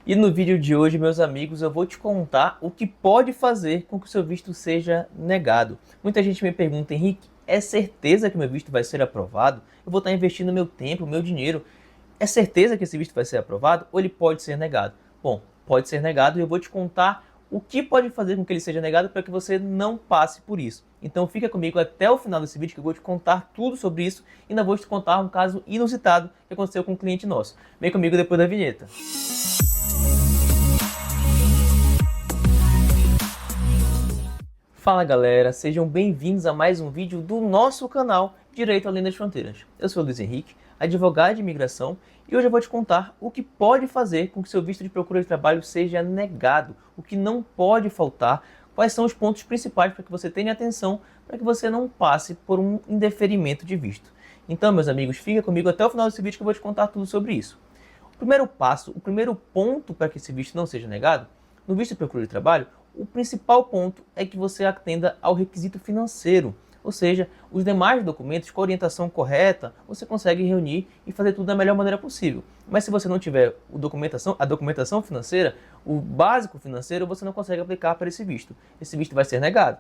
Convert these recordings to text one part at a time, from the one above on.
E no vídeo de hoje, meus amigos, eu vou te contar o que pode fazer com que o seu visto seja negado. Muita gente me pergunta, Henrique, é certeza que meu visto vai ser aprovado? Eu vou estar investindo meu tempo, meu dinheiro. É certeza que esse visto vai ser aprovado ou ele pode ser negado? Bom, pode ser negado e eu vou te contar o que pode fazer com que ele seja negado para que você não passe por isso. Então fica comigo até o final desse vídeo que eu vou te contar tudo sobre isso e ainda vou te contar um caso inusitado que aconteceu com um cliente nosso. Vem comigo depois da vinheta. Fala galera, sejam bem-vindos a mais um vídeo do nosso canal Direito Além das Fronteiras. Eu sou o Luiz Henrique, advogado de imigração, e hoje eu vou te contar o que pode fazer com que seu visto de procura de trabalho seja negado, o que não pode faltar, quais são os pontos principais para que você tenha atenção, para que você não passe por um indeferimento de visto. Então, meus amigos, fica comigo até o final desse vídeo que eu vou te contar tudo sobre isso. O primeiro passo, o primeiro ponto para que esse visto não seja negado, no visto de procura de trabalho, o principal ponto é que você atenda ao requisito financeiro, ou seja, os demais documentos com a orientação correta, você consegue reunir e fazer tudo da melhor maneira possível. Mas se você não tiver a documentação financeira, o básico financeiro, você não consegue aplicar para esse visto. Esse visto vai ser negado.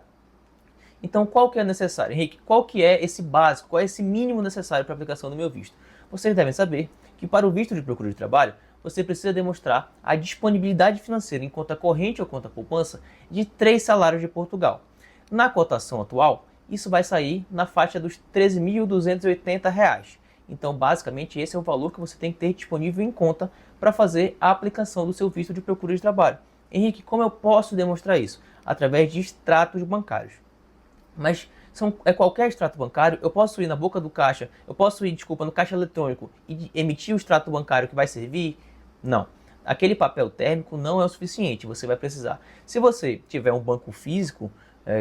Então, qual que é necessário, Henrique? Qual que é esse básico, qual é esse mínimo necessário para a aplicação do meu visto? Vocês devem saber que para o visto de procura de trabalho, você precisa demonstrar a disponibilidade financeira em conta corrente ou conta poupança de 3 salários de Portugal. Na cotação atual, isso vai sair na faixa dos R$ 13.280. Então, basicamente, esse é o valor que você tem que ter disponível em conta para fazer a aplicação do seu visto de procura de trabalho. Henrique, como eu posso demonstrar isso? Através de extratos bancários. Mas é qualquer extrato bancário, eu posso ir na boca do caixa, eu posso ir, no caixa eletrônico e emitir o extrato bancário que vai servir? Não. Aquele papel térmico não é o suficiente, você vai precisar. Se você tiver um banco físico,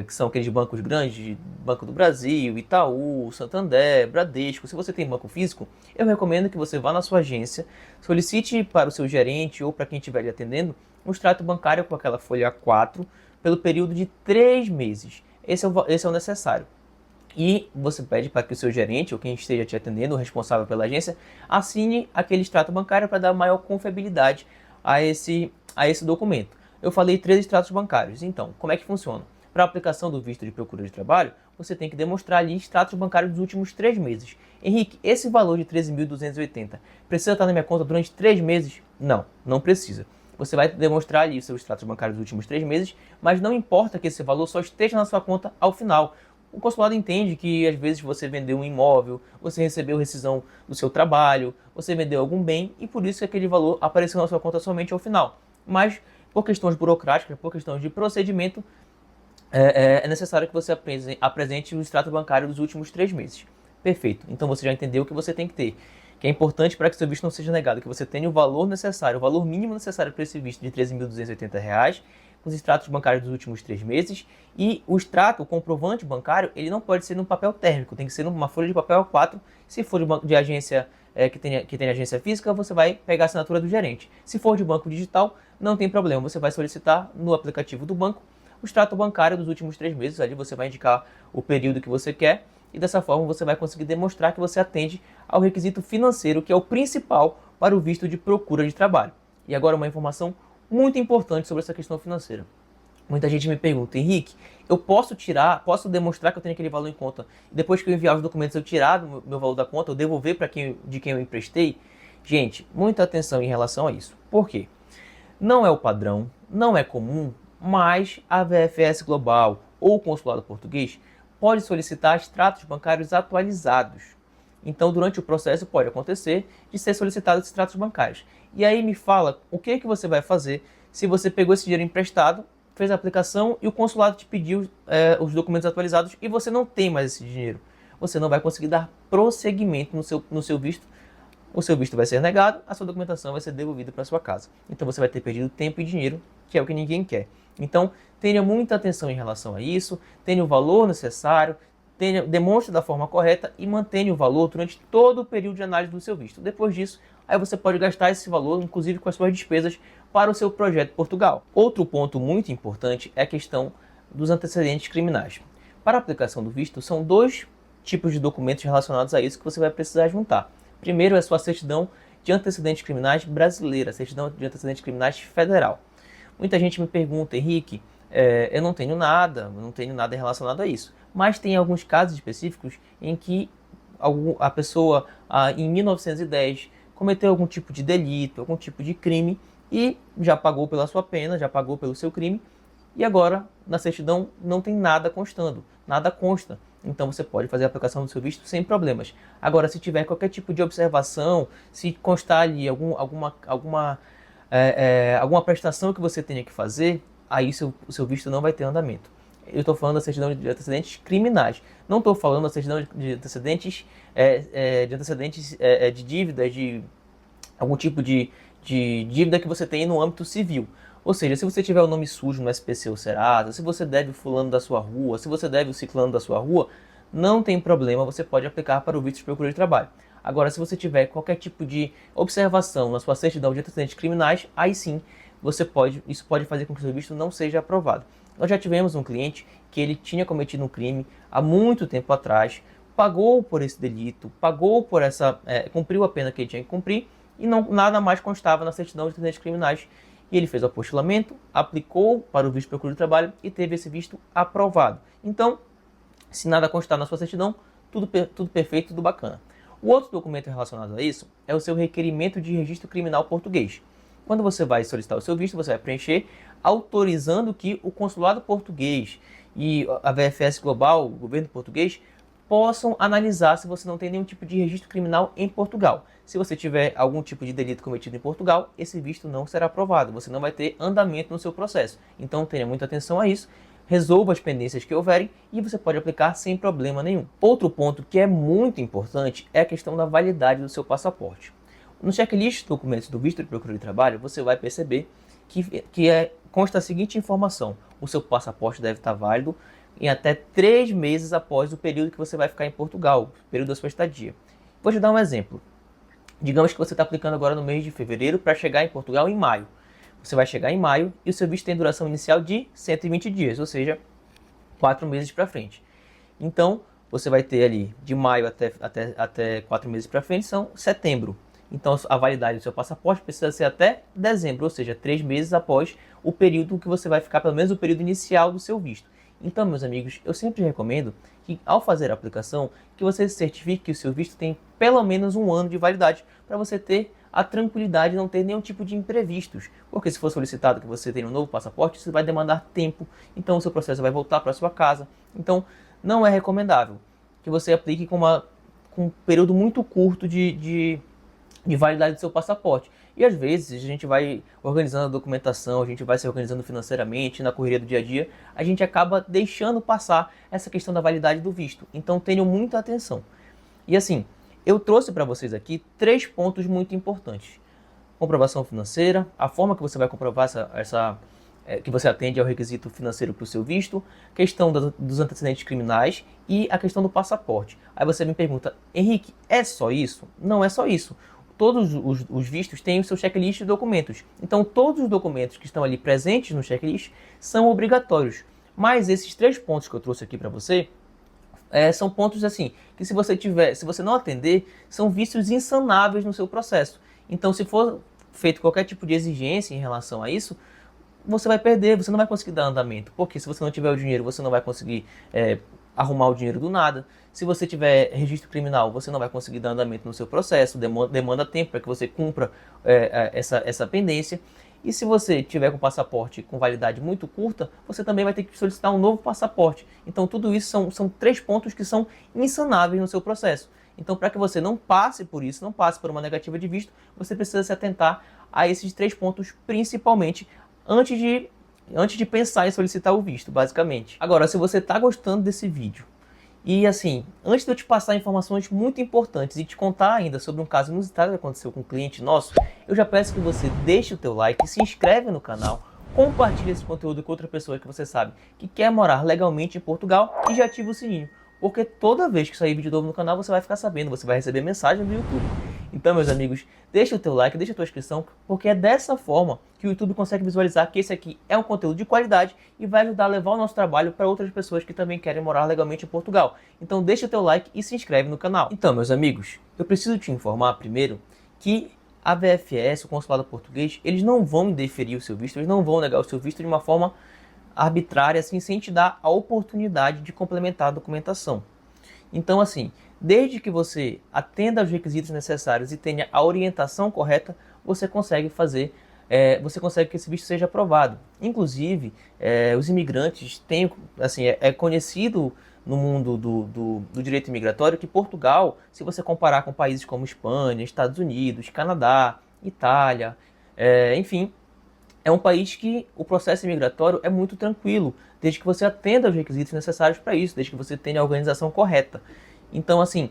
que são aqueles bancos grandes, Banco do Brasil, Itaú, Santander, Bradesco, se você tem banco físico, eu recomendo que você vá na sua agência, solicite para o seu gerente ou para quem estiver lhe atendendo um extrato bancário com aquela folha A4 pelo período de 3 meses. Esse é o necessário. E você pede para que o seu gerente ou quem esteja te atendendo, o responsável pela agência, assine aquele extrato bancário para dar maior confiabilidade a esse documento. Eu falei 3 extratos bancários. Então, como é que funciona? Para a aplicação do visto de procura de trabalho, você tem que demonstrar ali extratos bancários dos últimos 3 meses. Henrique, esse valor de 13.280 precisa estar na minha conta durante 3 meses? Não, não precisa. Você vai demonstrar ali os seus extratos bancários dos últimos 3 meses, mas não importa que esse valor só esteja na sua conta ao final. O consulado entende que às vezes você vendeu um imóvel, você recebeu rescisão do seu trabalho, você vendeu algum bem e por isso que aquele valor apareceu na sua conta somente ao final. Mas por questões burocráticas, por questões de procedimento, é necessário que você apresente o extrato bancário dos últimos 3 meses. Perfeito. Então você já entendeu o que você tem que ter. Que é importante para que seu visto não seja negado, que você tenha o valor necessário, o valor mínimo necessário para esse visto de R$ 13.280, com os extratos bancários dos últimos 3 meses, e o extrato, o comprovante bancário, ele não pode ser num papel térmico, tem que ser numa folha de papel A4, se for de agência que tem agência física, você vai pegar a assinatura do gerente. Se for de banco digital, não tem problema, você vai solicitar no aplicativo do banco o extrato bancário dos últimos 3 meses, ali você vai indicar o período que você quer, e dessa forma você vai conseguir demonstrar que você atende ao requisito financeiro, que é o principal para o visto de procura de trabalho. E agora uma informação muito importante sobre essa questão financeira. Muita gente me pergunta, Henrique, eu posso demonstrar que eu tenho aquele valor em conta, e depois que eu enviar os documentos eu tirar do meu valor da conta, eu devolver para de quem eu emprestei? Gente, muita atenção em relação a isso. Por quê? Não é o padrão, não é comum, mas a VFS Global ou o Consulado Português pode solicitar extratos bancários atualizados. Então, durante o processo, pode acontecer de ser solicitados extratos bancários. E aí me fala o que você vai fazer se você pegou esse dinheiro emprestado, fez a aplicação e o consulado te pediu os documentos atualizados e você não tem mais esse dinheiro. Você não vai conseguir dar prosseguimento no seu visto. O seu visto vai ser negado, a sua documentação vai ser devolvida para sua casa. Então você vai ter perdido tempo e dinheiro, que é o que ninguém quer. Então, tenha muita atenção em relação a isso, tenha o valor necessário, demonstre da forma correta e mantenha o valor durante todo o período de análise do seu visto. Depois disso, aí você pode gastar esse valor, inclusive com as suas despesas, para o seu projeto Portugal. Outro ponto muito importante é a questão dos antecedentes criminais. Para a aplicação do visto, são 2 tipos de documentos relacionados a isso que você vai precisar juntar. Primeiro é a sua certidão de antecedentes criminais brasileira, certidão de antecedentes criminais federal. Muita gente me pergunta, Henrique, eu não tenho nada relacionado a isso. Mas tem alguns casos específicos em que a pessoa, em 1910, cometeu algum tipo de delito, algum tipo de crime e já pagou pela sua pena, já pagou pelo seu crime, e agora na certidão não tem nada constando, nada consta. Então você pode fazer a aplicação do seu visto sem problemas. Agora, se tiver qualquer tipo de observação, se constar ali alguma prestação que você tenha que fazer, aí o seu visto não vai ter andamento. Eu estou falando da certidão de antecedentes criminais. Não estou falando da certidão de antecedentes de dívidas, de algum tipo de dívida que você tem no âmbito civil. Ou seja, se você tiver o nome sujo no SPC ou Serasa, se você deve o fulano da sua rua, se você deve o ciclano da sua rua, não tem problema, você pode aplicar para o visto de procura de trabalho. Agora, se você tiver qualquer tipo de observação na sua certidão de antecedentes criminais, aí sim, isso pode fazer com que o seu visto não seja aprovado. Nós já tivemos um cliente que ele tinha cometido um crime há muito tempo atrás, pagou por esse delito, cumpriu a pena que ele tinha que cumprir e nada mais constava na certidão de antecedentes criminais. E ele fez o apostilamento, aplicou para o visto de procura de trabalho e teve esse visto aprovado. Então, se nada constar na sua certidão, tudo perfeito, tudo bacana. O outro documento relacionado a isso é o seu requerimento de registro criminal português. Quando você vai solicitar o seu visto, você vai preencher autorizando que o consulado português e a VFS Global, o governo português, possam analisar se você não tem nenhum tipo de registro criminal em Portugal. Se você tiver algum tipo de delito cometido em Portugal, esse visto não será aprovado, você não vai ter andamento no seu processo. Então tenha muita atenção a isso, resolva as pendências que houverem e você pode aplicar sem problema nenhum. Outro ponto que é muito importante é a questão da validade do seu passaporte. No checklist de documentos do visto de procura de trabalho, você vai perceber que consta a seguinte informação: o seu passaporte deve estar válido em até 3 meses após o período que você vai ficar em Portugal, o período da sua estadia. Vou te dar um exemplo. Digamos que você está aplicando agora no mês de fevereiro para chegar em Portugal em maio. Você vai chegar em maio e o seu visto tem duração inicial de 120 dias, ou seja, 4 meses para frente. Então, você vai ter ali de maio até 4 meses para frente, são setembro. Então, a validade do seu passaporte precisa ser até dezembro, ou seja, 3 meses após o período que você vai ficar, pelo menos o período inicial do seu visto. Então, meus amigos, eu sempre recomendo que, ao fazer a aplicação, que você certifique que o seu visto tem pelo menos 1 ano de validade, para você ter a tranquilidade de não ter nenhum tipo de imprevistos. Porque se for solicitado que você tenha um novo passaporte, isso vai demandar tempo, então o seu processo vai voltar para a sua casa. Então, não é recomendável que você aplique com um período muito curto de validade do seu passaporte. E às vezes a gente vai organizando a documentação, a gente vai se organizando financeiramente, na correria do dia a dia, a gente acaba deixando passar essa questão da validade do visto. Então tenham muita atenção. E assim, eu trouxe para vocês aqui 3 pontos muito importantes. Comprovação financeira, a forma que você vai comprovar que você atende ao requisito financeiro para o seu visto, questão dos antecedentes criminais e a questão do passaporte. Aí você me pergunta, Henrique, é só isso? Não é só isso. Todos os vistos têm o seu checklist de documentos. Então, todos os documentos que estão ali presentes no checklist são obrigatórios. Mas esses 3 pontos que eu trouxe aqui para você, são pontos assim, que se você não atender, são vícios insanáveis no seu processo. Então, se for feito qualquer tipo de exigência em relação a isso, você vai perder, você não vai conseguir dar andamento. Porque se você não tiver o dinheiro, você não vai conseguir arrumar o dinheiro do nada. Se você tiver registro criminal, você não vai conseguir dar andamento no seu processo, demanda tempo para que você cumpra essa pendência. E se você tiver com passaporte com validade muito curta, você também vai ter que solicitar um novo passaporte. Então tudo isso são 3 pontos que são insanáveis no seu processo. Então, para que você não passe por isso, não passe por uma negativa de visto, você precisa se atentar a esses 3 pontos principalmente antes de pensar em solicitar o visto, basicamente. Agora, se você está gostando desse vídeo, e assim, antes de eu te passar informações muito importantes e te contar ainda sobre um caso inusitado que aconteceu com um cliente nosso, eu já peço que você deixe o teu like, se inscreve no canal, compartilhe esse conteúdo com outra pessoa que você sabe que quer morar legalmente em Portugal e já ativa o sininho. Porque toda vez que sair vídeo novo no canal, você vai ficar sabendo, você vai receber mensagem do YouTube. Então, meus amigos, deixa o teu like, deixa a tua inscrição, porque é dessa forma que o YouTube consegue visualizar que esse aqui é um conteúdo de qualidade e vai ajudar a levar o nosso trabalho para outras pessoas que também querem morar legalmente em Portugal. Então, deixa o teu like e se inscreve no canal. Então, meus amigos, eu preciso te informar primeiro que a VFS, o consulado português, eles não vão indeferir o seu visto, eles não vão negar o seu visto de uma forma arbitrária, assim, sem te dar a oportunidade de complementar a documentação. Então, assim, desde que você atenda aos requisitos necessários e tenha a orientação correta, você consegue fazer, você consegue que esse visto seja aprovado. Inclusive, os imigrantes têm, assim, é conhecido no mundo do direito imigratório que Portugal, se você comparar com países como Espanha, Estados Unidos, Canadá, Itália, enfim, é um país que o processo imigratório é muito tranquilo, desde que você atenda aos requisitos necessários para isso, desde que você tenha a organização correta. Então, assim,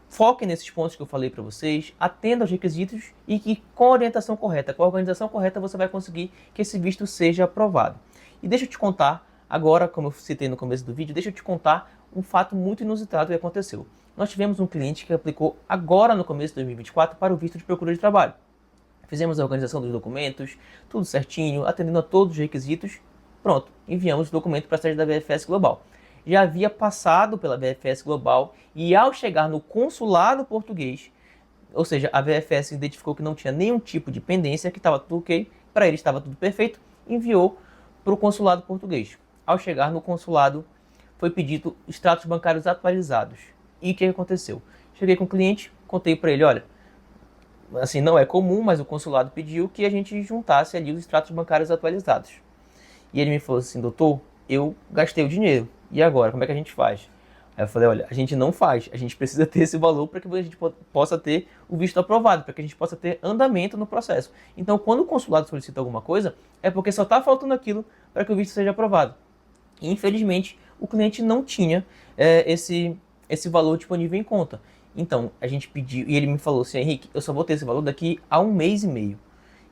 foque nesses pontos que eu falei para vocês, atenda aos requisitos e que com a orientação correta, com a organização correta, você vai conseguir que esse visto seja aprovado. E deixa eu te contar, agora, como eu citei no começo do vídeo, deixa eu te contar um fato muito inusitado que aconteceu. Nós tivemos um cliente que aplicou agora no começo de 2024 para o visto de procura de trabalho. Fizemos a organização dos documentos, tudo certinho, atendendo a todos os requisitos. Pronto, enviamos o documento para a sede da VFS Global. Já havia passado pela VFS Global e ao chegar no consulado português, ou seja, a VFS identificou que não tinha nenhum tipo de pendência, que estava tudo ok, para ele estava tudo perfeito, enviou para o consulado português. Ao chegar no consulado, foi pedido extratos bancários atualizados. E o que aconteceu? Cheguei com o cliente, contei para ele, olha, assim, não é comum, mas o consulado pediu que a gente juntasse ali os extratos bancários atualizados. E ele me falou assim, doutor, eu gastei o dinheiro, e agora, como é que a gente faz? Aí eu falei, olha, a gente não faz, a gente precisa ter esse valor para que a gente possa ter o visto aprovado, para que a gente possa ter andamento no processo. Então, quando o consulado solicita alguma coisa, é porque só está faltando aquilo para que o visto seja aprovado. E, infelizmente, o cliente não tinha esse valor disponível em conta. Então, a gente pediu, e ele me falou assim, Henrique, eu só vou ter esse valor daqui a 1 mês e meio.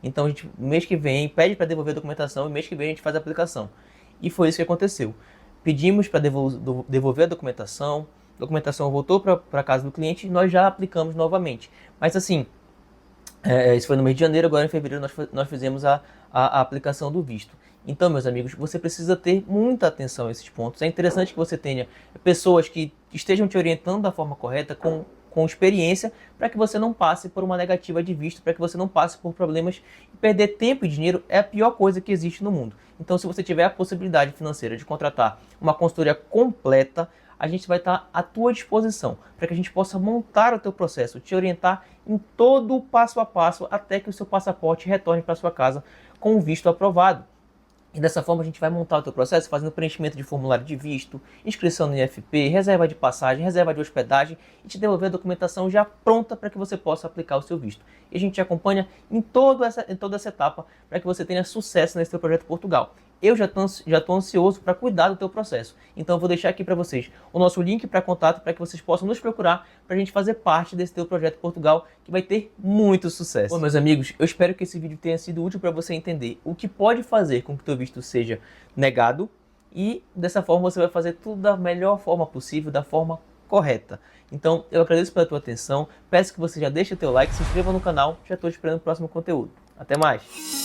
Então, a gente, mês que vem, pede para devolver a documentação e mês que vem a gente faz a aplicação. E foi isso que aconteceu. Pedimos para devolver a documentação voltou para casa do cliente e nós já aplicamos novamente. Mas assim, isso foi no mês de janeiro, agora em fevereiro nós fizemos a aplicação do visto. Então, meus amigos, você precisa ter muita atenção a esses pontos. É interessante que você tenha pessoas que estejam te orientando da forma correta, com experiência, para que você não passe por uma negativa de visto, para que você não passe por problemas. E perder tempo e dinheiro é a pior coisa que existe no mundo. Então, se você tiver a possibilidade financeira de contratar uma consultoria completa, a gente vai estar à tua disposição, para que a gente possa montar o teu processo, te orientar em todo o passo a passo, até que o seu passaporte retorne para sua casa com o visto aprovado. E dessa forma a gente vai montar o teu processo fazendo preenchimento de formulário de visto, inscrição no IFP, reserva de passagem, reserva de hospedagem e te devolver a documentação já pronta para que você possa aplicar o seu visto. E a gente te acompanha em toda essa etapa para que você tenha sucesso nesse teu projeto Portugal. Eu já estou ansioso para cuidar do teu processo. Então eu vou deixar aqui para vocês o nosso link para contato para que vocês possam nos procurar para a gente fazer parte desse teu projeto Portugal que vai ter muito sucesso. Bom, meus amigos, eu espero que esse vídeo tenha sido útil para você entender o que pode fazer com que o teu visto seja negado e dessa forma você vai fazer tudo da melhor forma possível, da forma correta. Então eu agradeço pela tua atenção, peço que você já deixe o teu like, se inscreva no canal, já estou esperando o próximo conteúdo. Até mais!